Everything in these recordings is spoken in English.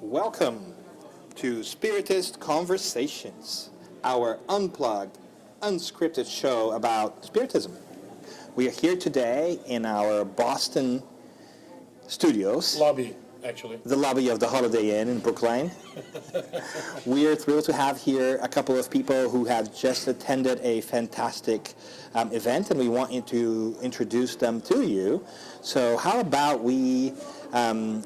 Welcome to Spiritist Conversations, our unplugged, unscripted show about Spiritism. We are here today in our Boston studios. Lobby, actually. The lobby of the Holiday Inn in Brookline. We are thrilled to have here a couple of people who have just attended a fantastic event, and we want to introduce them to you. So how about we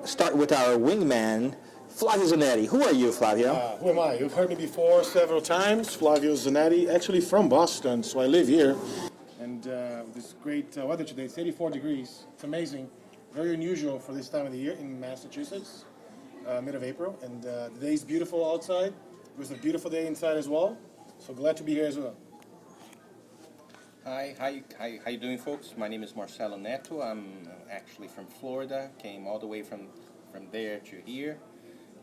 start with our wingman, Flavio Zanetti. Who are you, Flavio? Who am I? You've heard me before several times. Flavio Zanetti, actually from Boston, so I live here. And this great weather today, it's 84 degrees. It's amazing. Very unusual for this time of the year in Massachusetts, mid of April. And the day is beautiful outside. It was a beautiful day inside as well. So glad to be here as well. Hi, how you doing, folks? My name is Marcelo Netto. I'm actually from Florida. Came all the way from there to here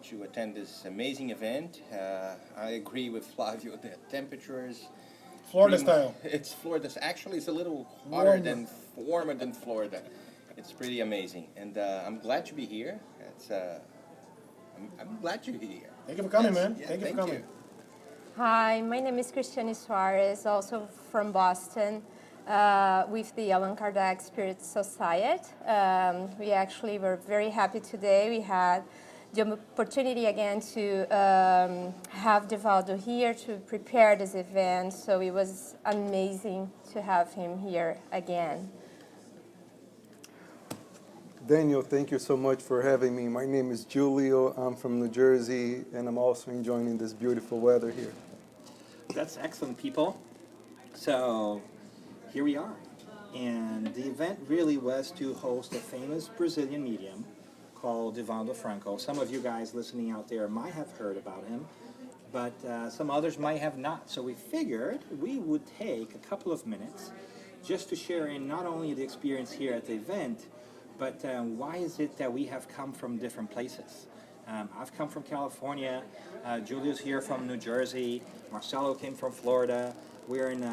to attend this amazing event. I agree with Flavio. The temperatures, Florida style. It's Florida. Actually, it's a little warmer than Florida. It's pretty amazing, and I'm glad to be here. I'm glad you're here. Thank you for coming, man. Yeah, thank you for coming. Hi, my name is Cristiane Soares, also from Boston, with the Allan Kardec Spirit Society. We actually were very happy today. We had the opportunity again to have Divaldo here to prepare this event, so it was amazing to have him here again. Daniel, thank you so much for having me. My name is Julio. I'm from New Jersey, and I'm also enjoying this beautiful weather here. That's excellent, people. So here we are. And the event really was to host a famous Brazilian medium called Divaldo Franco. Some of you guys listening out there might have heard about him, but some others might have not. So we figured we would take a couple of minutes just to share in not only the experience here at the event, but why is it that we have come from different places? I've come from California. Julio's here from New Jersey. Marcelo came from Florida. We're in,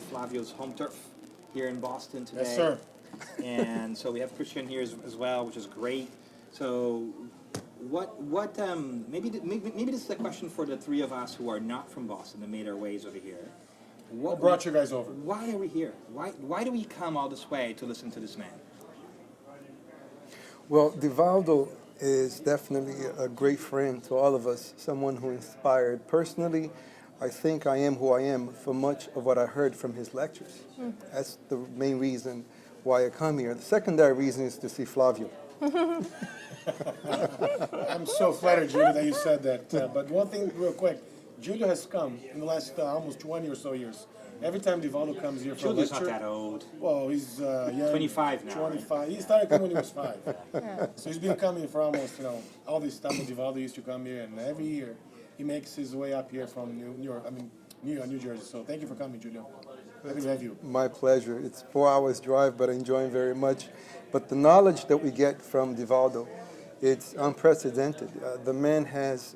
Flavio's home turf here in Boston today. Yes, sir. And so we have Christian here as well, which is great. So, maybe this is a question for the three of us who are not from Boston and made our ways over here. What brought you guys over? Why are we here? Why do we come all this way to listen to this man? Well, Divaldo is definitely a great friend to all of us, someone who inspired. Personally, I think I am who I am for much of what I heard from his lectures. That's the main reason why I come here. The secondary reason is to see Flavio. I'm so flattered, Julio, that you said that. But one thing real quick. Julio has come in the last almost 20 or so years. Every time Divaldo comes here for Julio's a lecture... not that old. Well, he's young. 25 now. 25. Right? He started coming when he was 5. Yeah. So he's been coming for almost, all this time. Divaldo used to come here, and every year he makes his way up here from New Jersey. So thank you for coming, Julio. Happy to have you. My pleasure. It's 4 hours drive, but I enjoy it very much. But the knowledge that we get from Divaldo, it's unprecedented. The man has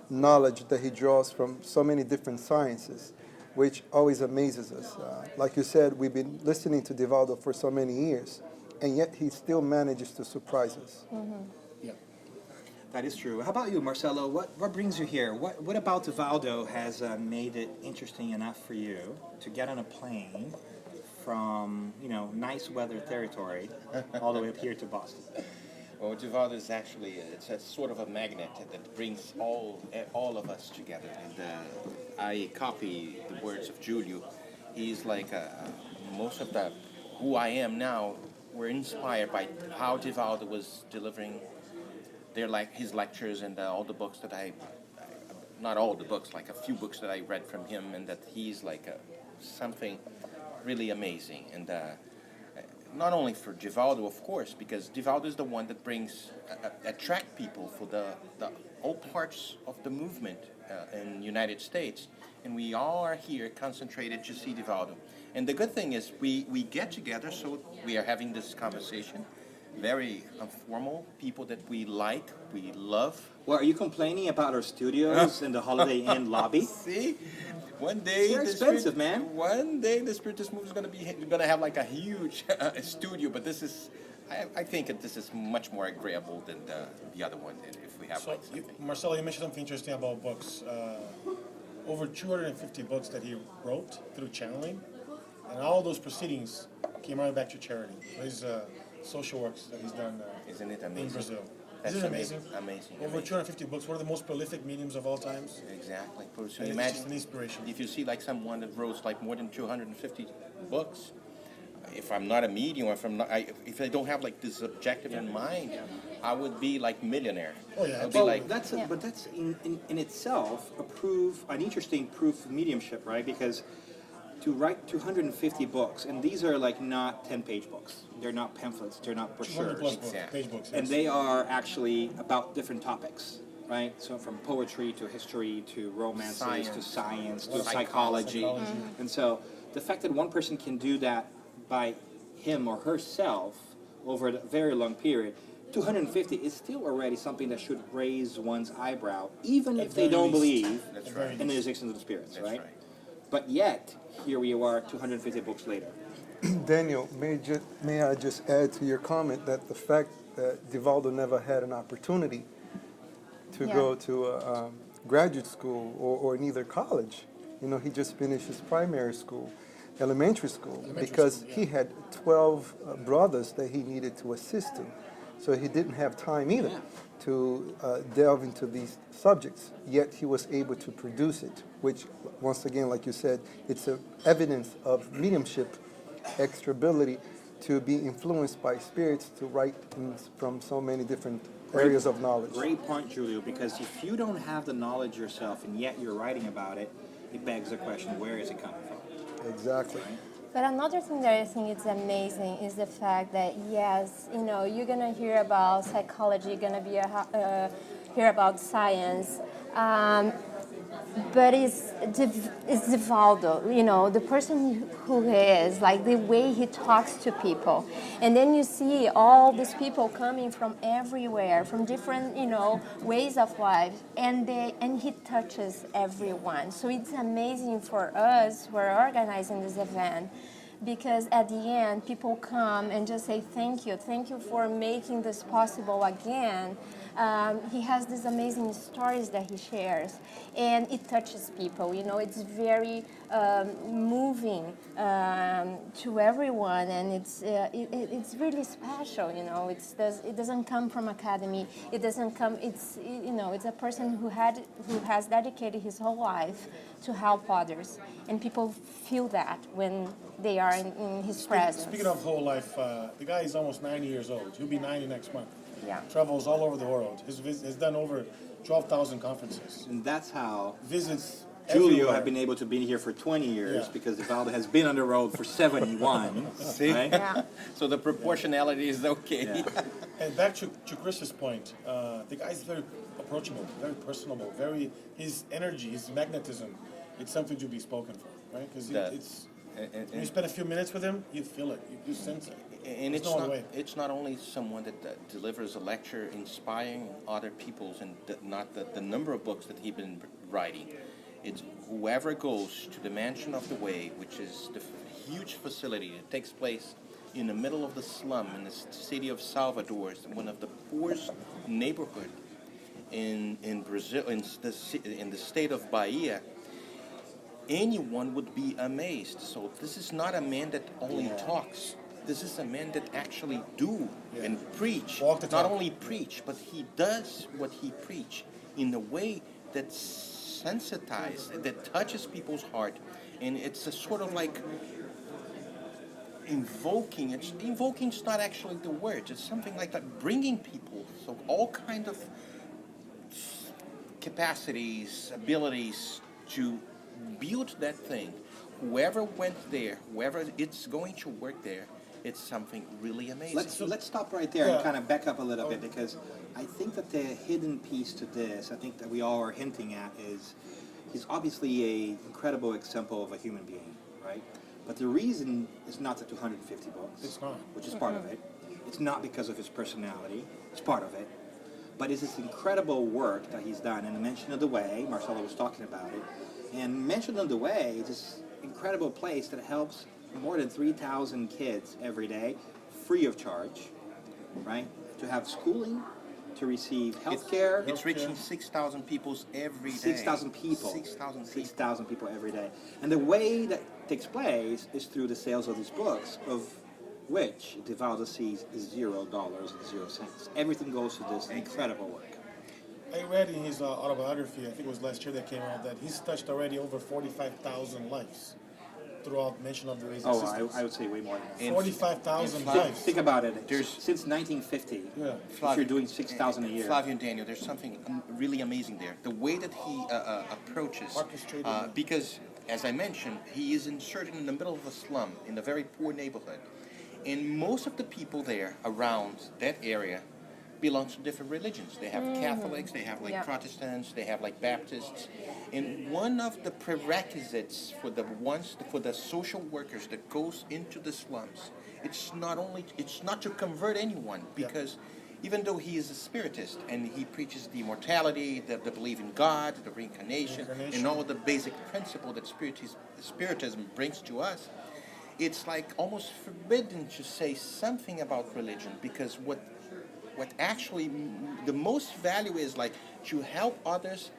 knowledge that he draws from so many different sciences, which always amazes us. Like you said, we've been listening to Divaldo for so many years, and yet he still manages to surprise us. Mm-hmm. Yeah. That is true. How about you, Marcelo? What brings you here? What about Divaldo has made it interesting enough for you to get on a plane from, nice weather territory all the way up here to Boston? Well, Divaldo is actually it's a sort of a magnet that brings all of us together. And I copy the words of Julio. He's like most of the who I am now were inspired by how Divaldo was delivering his lectures and all the books that not all the books, like a few books that I read from him, and that he's like something really amazing. And not only for Divaldo, of course, because Divaldo is the one that attract people for the all parts of the movement in the United States. And we all are here concentrated to see Divaldo. And the good thing is we get together, so we are having this conversation. Very informal, people that we like, we love. Well, are you complaining about our studios in the Holiday Inn lobby? See? One day, they're expensive, man. One day, the Spiritist movie is going to have like a huge studio, but this is I think that this is much more agreeable than the other one, if we have So, like something. Marcelo, you mentioned something interesting about books. Over 250 books that he wrote through channeling, and all those proceedings came right back to charity. His social works that he's done Isn't it in amazing? Brazil. That's Isn't it amazing? Amazing. Over 250 books, one of the most prolific mediums of all times. Exactly. So And it's imagine just an inspiration. if you see like someone that wrote like more than 250 books. If I'm not a medium, if I don't have like this objective in mind, I would be like millionaire. Oh, yeah. I'd be Well, like, but that's in itself an interesting proof of mediumship, right? Because to write 250 books, and these are like not 10-page books. They're not pamphlets. They're not 200 plus brochures. books, Exactly. page books. And Yes. they are actually about different topics, right? So from poetry to history to romances to science to psychology. And so the fact that one person can do that by him or herself over a very long period, 250 is still already something that should raise one's eyebrow, even if they don't believe that's Very right. in the existence of the spirits, That's right? right. But yet, here we are 250 books later. Daniel, may I just add to your comment that the fact that Divaldo never had an opportunity to Yeah. go to a graduate school or neither college. You know, he just finished his primary school, elementary school, because school, yeah. he had 12 brothers that he needed to assist him. So he didn't have time either Yeah. to delve into these subjects, yet he was able to produce it, which, once again, like you said, it's a evidence of mediumship, extra ability to be influenced by spirits to write from so many different areas of knowledge. Great point, Julio, because if you don't have the knowledge yourself and yet you're writing about it, it begs the question, where is it coming from? Exactly. But another thing that I think is amazing is the fact that yes, you know, you're gonna hear about psychology, you're gonna hear about science, but it's Divaldo, you know, the person who he is, like the way he talks to people, and then you see all these people coming from everywhere, from different, you know, ways of life, and he touches everyone. So it's amazing for us who are organizing this event. Because at the end, people come and just say, thank you for making this possible again. He has these amazing stories that he shares, and it touches people. You know, it's very moving to everyone, and it's really special. You know, it doesn't come from academy. It doesn't come. It's a person who has dedicated his whole life to help others, and people feel that when they are in his presence. Speaking of whole life, the guy is almost 90 years old. He'll be 90 next month. Yeah. Travels all over the world. Has done over 12,000 conferences. And that's how Visits Julio everywhere. have been able to be here for 20 years Yeah. because Divaldo has been on the road for 71. See? Right? Yeah. So the proportionality is okay. Yeah. And back to Chris's point, the guy's very approachable, very personable, his energy, his magnetism, it's something to be spoken for, right? Because That- it's And, when you spend a few minutes with him, you feel it, you sense it. and There's it's no other not, way. it's not only someone that delivers a lecture inspiring other people's and not the number of books that he's been writing. It's whoever goes to the Mansion of the Way, which is the huge facility that takes place in the middle of the slum in the city of Salvador, it's one of the poorest neighborhood in Brazil, in the state of Bahia. Anyone would be amazed. So this is not a man that only talks. This is a man that actually do and preach. Walk the Not talk. only preach, but he does what he preach in a way that sensitizes, that touches people's heart, and it's a sort of like invoking. Invoking's not actually the word. It's something like that, bringing people. So all kind of capacities, abilities to build that thing. Whoever went there, whoever it's going to work there, it's something really amazing. Let's stop right there and Yeah. kind of back up a little bit because I think that the hidden piece to this, I think that we all are hinting at, is he's obviously an incredible example of a human being, right? But the reason is not the 250 books, It's not. which is part of it. It's not because of his personality. It's part of it. But it's this incredible work that he's done. And the Mention of the Way, Marcelo was talking about it. And Mention of the Way is this incredible place that helps more than 3,000 kids every day, free of charge, right? To have schooling, to receive health care. It's reaching 6,000 people every day. 6,000 people. 6,000 people. 6,000 people every day. And the way that takes place is through the sales of these books, of which Divaldo sees $0.00. Everything goes to this incredible work. I read in his autobiography, I think it was last year that came out, that he's touched already over 45,000 lives throughout Nation of the Raising Oh, Systems. I would say way more than that. 45,000 in lives. Think about it. There's- Since 1950, Yeah. if you're doing 6,000 a year. Flavio and Daniel, there's something really amazing there. The way that he approaches, Orchestrated. because as I mentioned, he is inserted in the middle of a slum in a very poor neighborhood, and most of the people there around that area belongs to different religions. They have Catholics, they have like Yeah. Protestants, they have like Baptists, and one of the prerequisites for the social workers that goes into the slums, it's not to convert anyone, because even though he is a spiritist and he preaches the immortality, the belief in God, the reincarnation, and all of the basic principle that spiritism brings to us, it's like almost forbidden to say something about religion, because what actually the most value is like to help others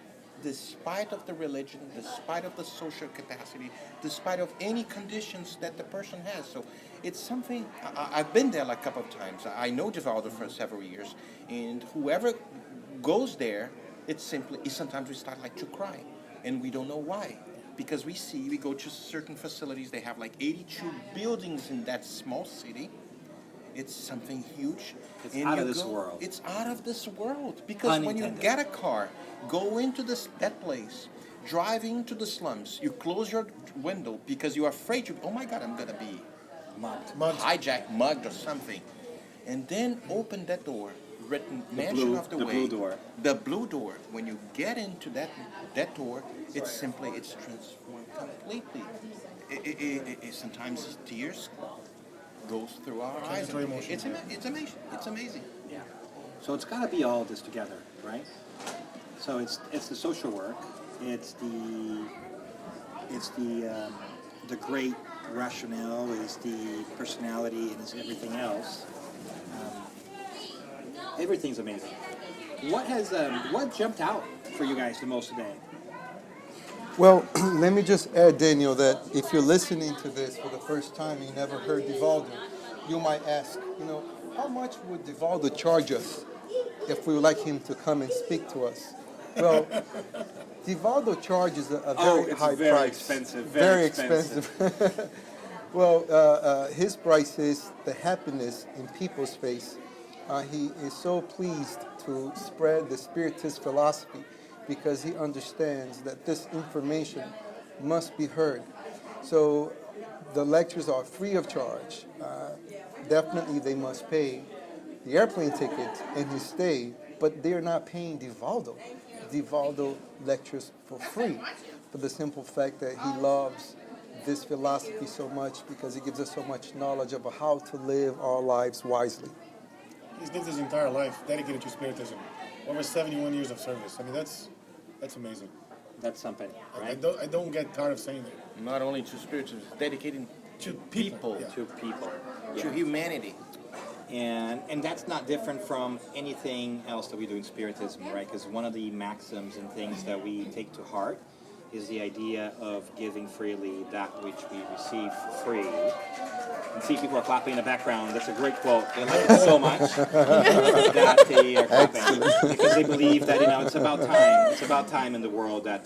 despite of the religion, despite of the social capacity, despite of any conditions that the person has. So it's something, I've been there like a couple of times. I know Divaldo for several years, and whoever goes there, sometimes we start like to cry, and we don't know why. Because we go to certain facilities, they have like 82 buildings in that small city. It's something huge. It's And out you of this go- world. It's out of this world. Because Pun when you intended. get a car, go into that place, drive into the slums, you close your window because you're afraid oh my God, I'm going to be Mugged. hijacked, mugged or something. And then open that door, written Mansion of the the Way. blue door. The blue door. When you get into that door, it's transformed completely. It sometimes tears goes through our eyes. Transitory emotion. It's amazing. It's amazing. Yeah. So it's got to be all this together, right? So it's the social work, it's the great rationale, it's the personality, and it's everything else. Everything's amazing. What jumped out for you guys the most today? Well, let me just add, Daniel, that if you're listening to this for the first time and you never heard Divaldo, you might ask, how much would Divaldo charge us if we would like him to come and speak to us? Well, Divaldo charges a very high very price. expensive, Very expensive. Well, his price is the happiness in people's face. He is so pleased to spread the Spiritist philosophy because he understands that this information must be heard. So the lectures are free of charge. Definitely they must pay the airplane ticket and his stay, but they're not paying Divaldo. Divaldo lectures for free for the simple fact that he loves this philosophy so much because it gives us so much knowledge about how to live our lives wisely. He's lived his entire life dedicated to Spiritism. Over 71 years of service. I mean, that's amazing. That's something, I right? don't get tired of saying that. Not only to spirituals, dedicating to people, Yeah. To people. to Yeah. humanity. And that's not different from anything else that we do in Spiritism, right? Because one of the maxims and things that we take to heart is the idea of giving freely that which we receive for free. And see, people are clapping in the background. That's a great quote. They like it so much that they are clapping because they believe that it's about time. It's about time in the world that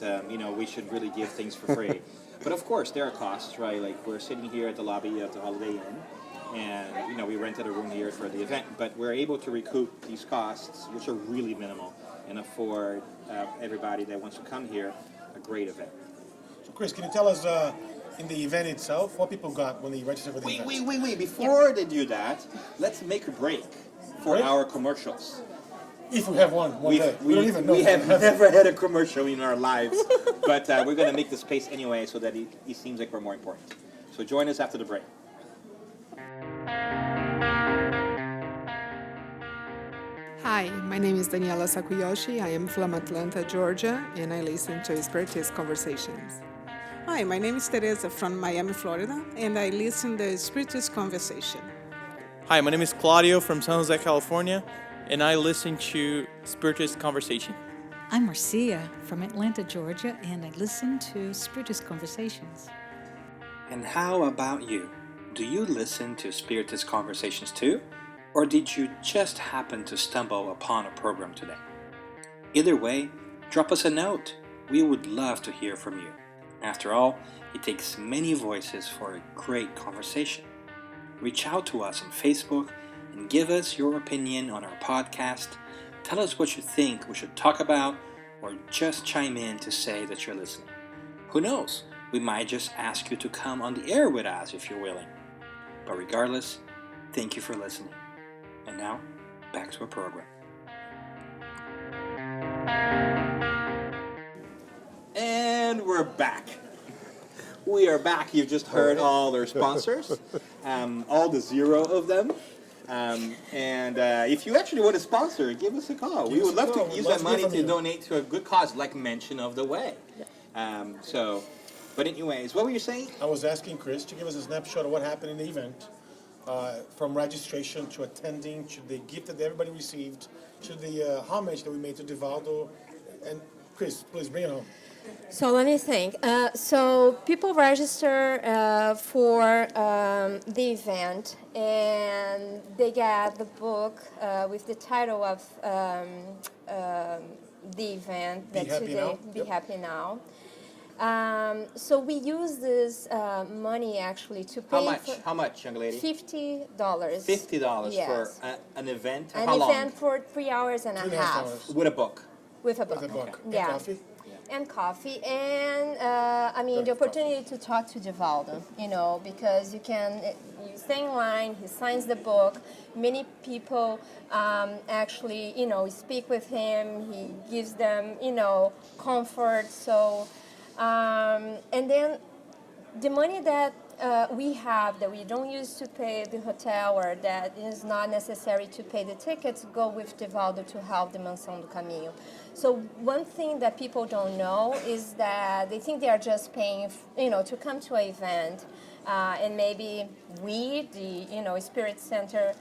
we should really give things for free. But of course, there are costs, right? Like we're sitting here at the lobby of the Holiday Inn. And we rented a room here for the event, but we're able to recoup these costs, which are really minimal, and afford everybody that wants to come here a great event. So, Chris, can you tell us in the event itself what people got when they registered for the event? Wait! Before they do that, let's make a break for Break? our commercials. If we have one day. We don't even know. We have never had a commercial in our lives, but we're going to make the space anyway so that it seems like we're more important. So join us after the break. Hi, my name is Daniela Sakuyoshi. I am from Atlanta, Georgia, and I listen to Spiritist Conversations. Hi, my name is Teresa from Miami, Florida, and I listen to Spiritist Conversation. Hi, my name is Claudio from San Jose, California, and I listen to Spiritist Conversation. I'm Marcia from Atlanta, Georgia, and I listen to Spiritist Conversations. And how about you? Do you listen to Spiritist Conversations too? Or did you just happen to stumble upon a program today? Either way, drop us a note. We would love to hear from you. After all, it takes many voices for a great conversation. Reach out to us on Facebook and give us your opinion on our podcast. Tell us what you think we should talk about, or just chime in to say that you're listening. Who knows? We might just ask you to come on the air with us if you're willing. But regardless, thank you for listening. And now, back to our program. And we're back. We are back. You've just heard all their sponsors, all the 0 of them. If you actually want to sponsor, give us a call. We would love to use that money to donate to a good cause, like Mention of the Way. But anyways, what were you saying? I was asking Chris to give us a snapshot of what happened in the event, from registration to attending, to the gift that everybody received, to the homage that we made to Divaldo. And Chris, please bring it home. So let me think. So people register for the event, and they get the book with the title of the event. Be Happy Now. Be Yep. Happy Now. So we use this money actually to pay. How much? How much, young lady? $50. $50 Yes. for an event. An How long? event for 3 hours and a 3.5 half. hours. With a book. With a book. With a book. And Yeah. coffee. And coffee, and the opportunity to talk to Divaldo, because you stay in line, he signs the book, many people actually, speak with him, he gives them, comfort, so, and then the money that we have that we don't use to pay the hotel, or that is not necessary to pay the tickets, go with Divaldo to help the Mansão do Caminho. So one thing that people don't know is that they think they are just paying, to come to an event, and maybe we, the Spirit Center,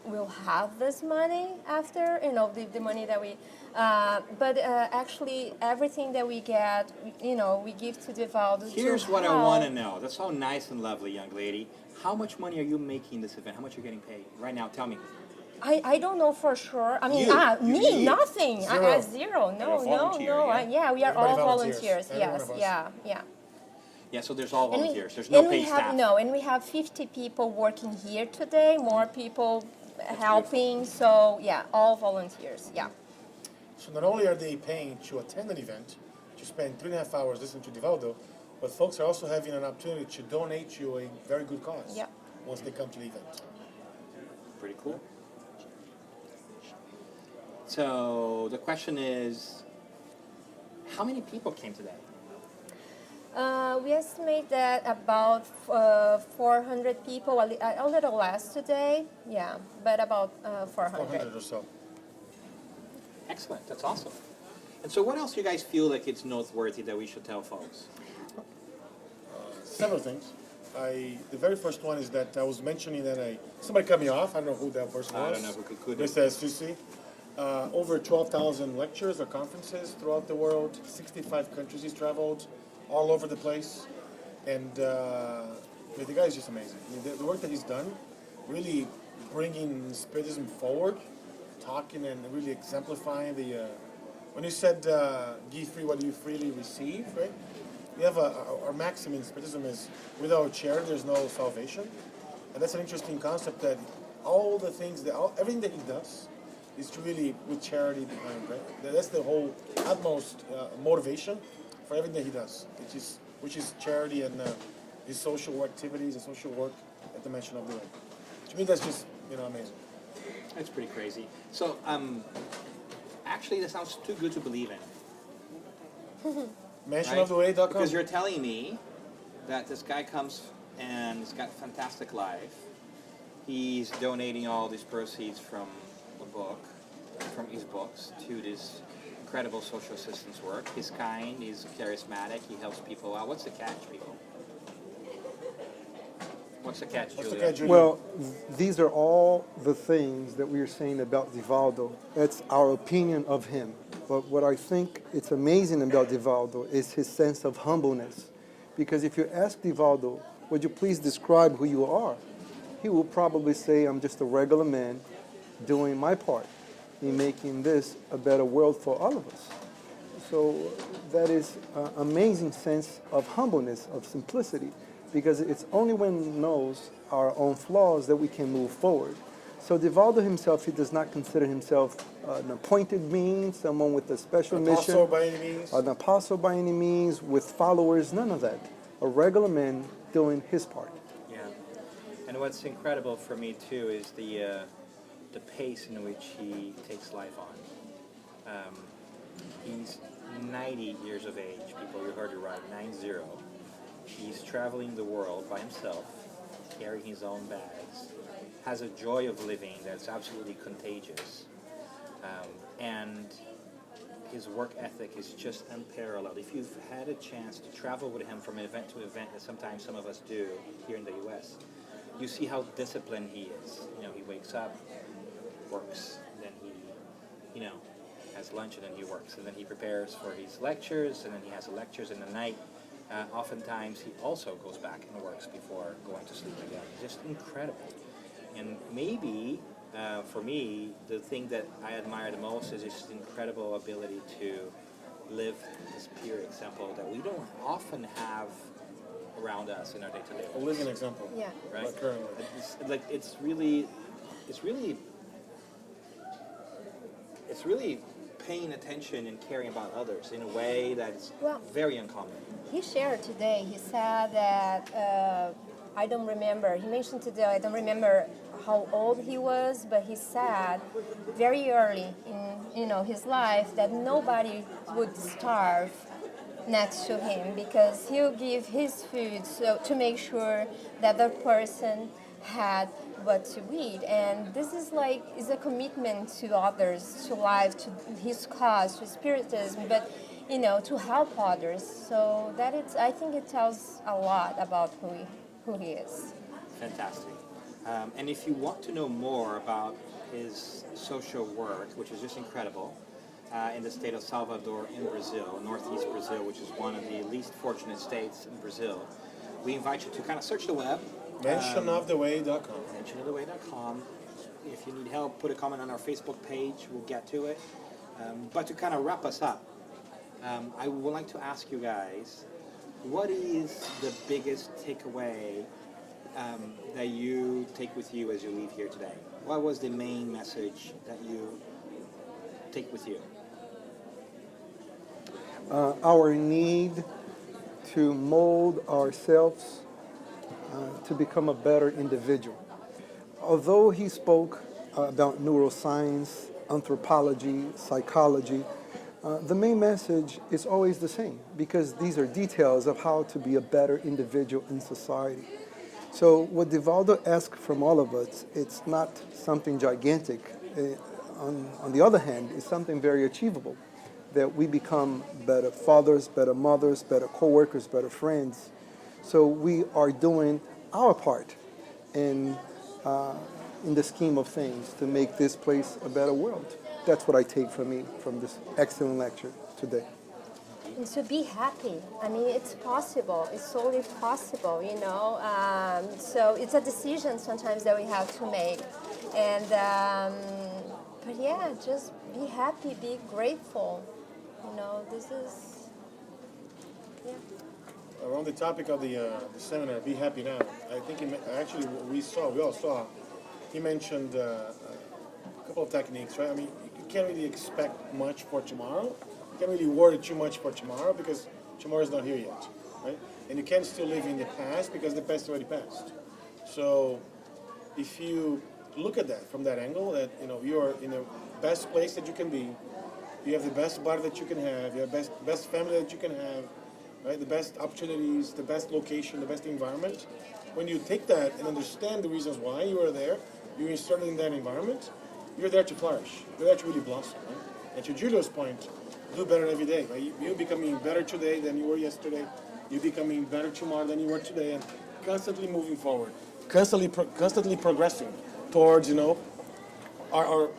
will have this money after, the money that we. But actually, everything that we get, we give to Divaldo. Here's what I want to know. That's so nice and lovely, young lady. How much money are you making this event? How much are you getting paid right now? Tell me. I don't know for sure. I mean, You. nothing. Zero. Zero. No, You're a volunteer, no. yeah? We are Everybody all volunteers. volunteers. Every one Yes, of us. yeah. Yeah, so there's all And we- volunteers. There's no and we paid have, staff. No, and we have 50 people working here today, more people helping. So, yeah, all volunteers, yeah. So not only are they paying to attend an event, to spend 3.5 hours listening to Divaldo, but folks are also having an opportunity to donate to a very good cause. Yeah. Once they come to the event. Pretty cool. So the question is, how many people came today? We estimate that about 400 people, a little less today, yeah, but about 400. 400 or so. Excellent. That's awesome. And so what else do you guys feel like it's noteworthy that we should tell folks? Several things. The very first one is that I was mentioning that somebody cut me off. I don't know who that person was. I don't know who could. Mr. Susi. Over 12,000 lectures or conferences throughout the world. 65 countries he's traveled, all over the place. And the guy is just amazing. I mean, the work that he's done, really bringing Spiritism forward, talking and really exemplifying the... when you said, give free what you freely receive, right? We have our maxim in Spiritism is, without charity, there's no salvation. And that's an interesting concept, that all the things, everything that he does is to really with charity behind, right? That's the whole utmost motivation for everything that he does, which is charity and his social activities and social work at the Mention of the Way. To me, that's just, amazing. That's pretty crazy. So, actually, that sounds too good to believe in. Mentionoftheway.com. Because you're telling me that this guy comes and he's got a fantastic life. He's donating all these proceeds from his books to this incredible social assistance work. He's kind, he's charismatic, he helps people out. What's the catch, people? What's the catch, What's the Julia? catch, Julio? Well, these are all the things that we are saying about Divaldo. That's our opinion of him. But what I think it's amazing about Divaldo is his sense of humbleness. Because if you ask Divaldo, would you please describe who you are? He will probably say, I'm just a regular man doing my part in making this a better world for all of us. So that is an amazing sense of humbleness, of simplicity, because it's only when we know our own flaws that we can move forward. So Divaldo himself, he does not consider himself an appointed being, someone with a special mission, Apostle by any means. an apostle by any means, with followers, none of that. A regular man doing his part. Yeah. And what's incredible for me too is the pace in which he takes life on. He's 90 years of age, people. You heard it right, 90. He's traveling the world by himself, carrying his own bags, has a joy of living that's absolutely contagious. And his work ethic is just unparalleled. If you've had a chance to travel with him from event to event, as sometimes some of us do here in the U.S., you see how disciplined he is. You know, he wakes up, works, then he, has lunch, and then he works, and then he prepares for his lectures, and then he has lectures in the night. Oftentimes, he also goes back and works before going to sleep again. Just incredible. And maybe, for me, the thing that I admire the most is his incredible ability to live this pure example that we don't often have around us in our day-to-day A lives. living example. Yeah. Right? Like currently. It's really paying attention and caring about others in a way that's Well, very uncommon. he shared today, he said that, I don't remember, he mentioned today, I don't remember how old he was, but he said very early in his life that nobody would starve next to him because he'll give his food to make sure that the person had what to eat. And this is a commitment to others, to life, to his cause, to Spiritism, but to help others. So I think it tells a lot about who he is. Fantastic. And if you want to know more about his social work, which is just incredible, in the state of Salvador in Brazil, northeast Brazil, which is one of the least fortunate states in Brazil, we invite you to kind of search the web. Mentionoftheway.com. Mentionoftheway.com. If you need help, put a comment on our Facebook page. We'll get to it. But to kind of wrap us up, I would like to ask you guys, what is the biggest takeaway that you take with you as you leave here today? What was the main message that you take with you? Our need to mold ourselves to become a better individual. Although he spoke about neuroscience, anthropology, psychology, the main message is always the same because these are details of how to be a better individual in society. So what Divaldo asks from all of us, it's not something gigantic. On the other hand, it's something very achievable, that we become better fathers, better mothers, better co-workers, better friends. So we are doing our part in the scheme of things to make this place a better world. That's what I take from this excellent lecture today. And so be happy. I mean, it's possible. It's totally possible, so it's a decision sometimes that we have to make. And, but yeah, just be happy, be grateful. This is, yeah. Around the topic of the seminar, Be Happy Now, I think we all saw, he mentioned a couple of techniques, right? I mean, you can't really expect much for tomorrow. You can't really worry too much for tomorrow because tomorrow is not here yet, right? And you can't still live in the past because the past already passed. So if you look at that from that angle, that you're in the best place that you can be, you have the best body that you can have, you have best family that you can have, right? The best opportunities, the best location, the best environment. When you take that and understand the reasons why you are there, you're inserted in that environment, you're there to flourish. You're there to really blossom. Right? And to Julio's point, do better every day. Right? You're becoming better today than you were yesterday. You're becoming better tomorrow than you were today, and constantly moving forward. constantly progressing towards, our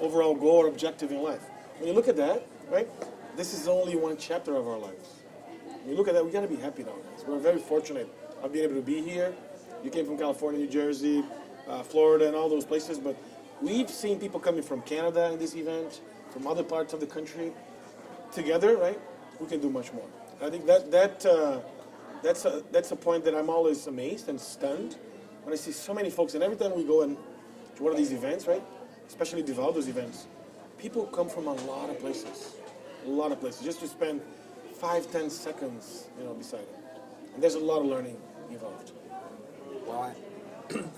overall goal or objective in life. When you look at that, right, this is only one chapter of our lives. When you look at that, we gotta be happy now, guys. We're very fortunate of being able to be here. You came from California, New Jersey, Florida, and all those places, but we've seen people coming from Canada in this event, from other parts of the country. Together, right, we can do much more. I think that's a point that I'm always amazed and stunned when I see so many folks. And every time we go and to one of these events, right, especially Divaldo's events, people come from a lot of places, just to spend 5-10 seconds, beside them. And there's a lot of learning involved. Well,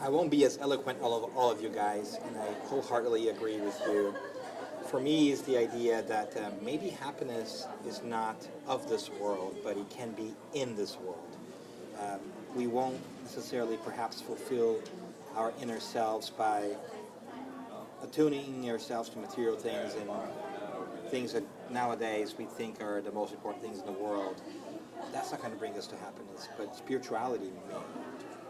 I won't be as eloquent all of you guys, and I wholeheartedly agree with you. For me, is the idea that maybe happiness is not of this world, but it can be in this world. We won't necessarily perhaps fulfill our inner selves by attuning ourselves to material things and things that nowadays we think are the most important things in the world. That's not going to bring us to happiness, but spirituality may,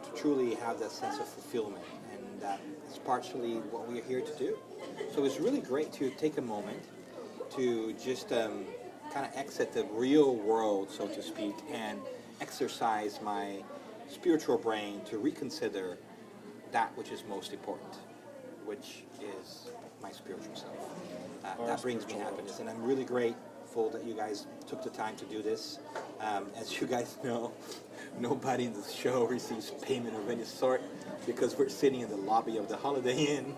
to truly have that sense of fulfillment, and that is partially what we're here to do. So it's really great to take a moment to just kind of exit the real world, so to speak, and exercise my spiritual brain to reconsider that which is most important, which is my spiritual self. That brings me happiness, and I'm really grateful that you guys took the time to do this. As you guys know, nobody in the show receives payment of any sort because we're sitting in the lobby of the Holiday Inn.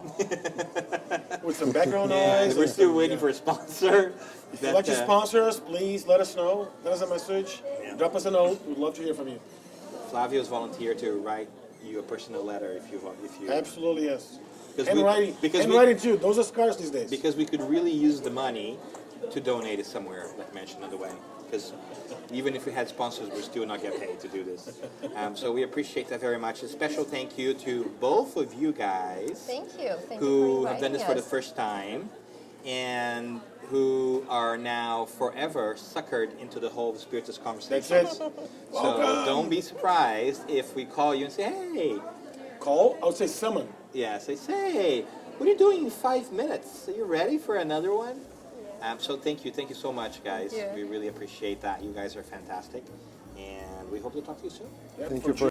With some background Yeah, noise. we're still waiting for a sponsor. If you'd like to sponsor us, please let us know. Send us a message. Drop us a note. We'd love to hear from you. Flavio's volunteered to write you a personal letter if you. Absolutely, yes. Handwriting too. Those are scarce these days. Because we could really use the money to donate it somewhere, like mentioned on the way. Because even if we had sponsors, we're still not get paid to do this. So we appreciate that very much. A special thank you to both of you guys. Thank you. Thank you who for have done this for the us. first time, and who are now forever suckered into the whole Spiritist conversation. That's it. So don't be surprised if we call you and say, hey. Call? I would say summon. Yeah, say, what are you doing in 5 minutes? Are you ready for another one? So thank you so much, guys. Yeah. We really appreciate that. You guys are fantastic, and we hope to talk to you soon. Yeah, Thank for you for